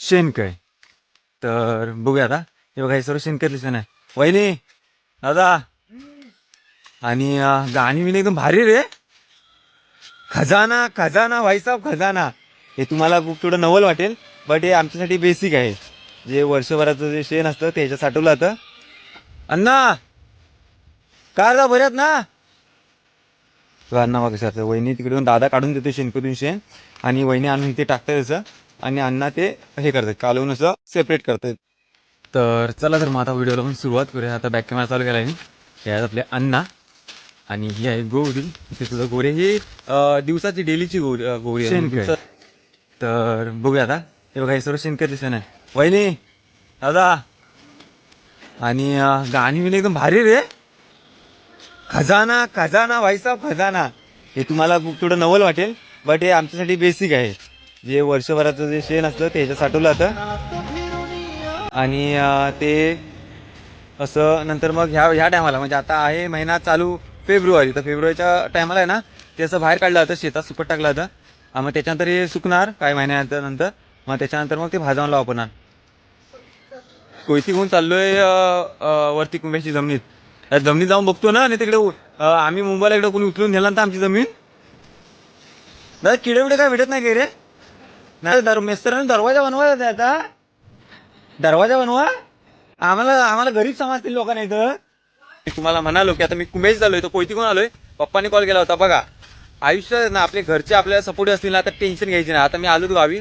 शेणकय. तर बघूया आता. हे बघा, हे सर्व शेणकरी दिसत नाही. वहिनी, दादा, आणि गाणी बिणी एकदम भारी रे. खजाना खजाना भाईसाहेब खजाना. हे तुम्हाला खूप थोडं नवल वाटेल, बट हे आमच्यासाठी बेसिक आहे. जे वर्षभराचं जे शेण असतं ते ह्याच्यात साठवलं जातं. अण्णा, काय रा बऱ्यात ना? अण्णा बघा सर, वहिनी तिकडे येऊन दादा काढून देतो शेणकरून शेण, आणि वहिनी आणून इथे टाकतात त्याचं, आणि अण्णा ते हे करतात, कालवून असं सेपरेट करतात. तर चला, तर मग आता व्हिडिओला पण सुरुवात करूया. आता बॅक कॅमेरा चालू केला आहे. हे आहेत आपले अण्णा, आणि ही आहे गौरी. इथे सुद्धा गोरे ही दिवसाची डेलीची गोरी आहे दिवसात. तर बघूया आता. हे बघा, हे सर्व शेणकरी दिसत नाही. वहिनी, दादा, आणि गाणी बिणी एकदम भारी रे. खजाना खजाना भाईसाहेब खजाना. हे तुम्हाला खूप थोडं नवल वाटेल, बट हे आमच्यासाठी बेसिक आहे. जे वर्षभराचं जे शेण असतं ते ह्याच्यात साठवलं जातं, आणि ते असं नंतर मग ह्या टायमाला, म्हणजे आता आहे महिना चालू फेब्रुवारी, तर फेब्रुवारीच्या टायमाला आहे ना, ते असं बाहेर काढलं जातं, शेतात सुकत टाकलं जातं. मग त्याच्यानंतर हे सुकणार काही महिन्यानंतर. मग त्याच्यानंतर मग ते भाजावून लावणार. कोयती घेऊन चाललोय वरती कुंभ्याची जमिनीत. त्या जमिनीत जाऊन बघतो ना, आणि तिकडे आम्ही मुंबईला इकडे कोणी उचलून नेला तर आमची जमीन. दादा, किडे बिडे काय भेटत नाही का रे? नाही, मिस्त्रांनी दरवाजा बनवायचा आता. दरवाजा बनवा. आम्हाला आम्हाला गरीब समजतील लोकांना इथं. मी तुम्हाला म्हणालो की आता मी कुंभेच झालोय, तो कोयती कोण आलोय. पप्पाने कॉल केला होता बघा. आयुष्य ना आपले घरचे आपल्याला सपोर्ट असतील ना, तर टेन्शन घ्यायची नाही. आता मी आलो गावी,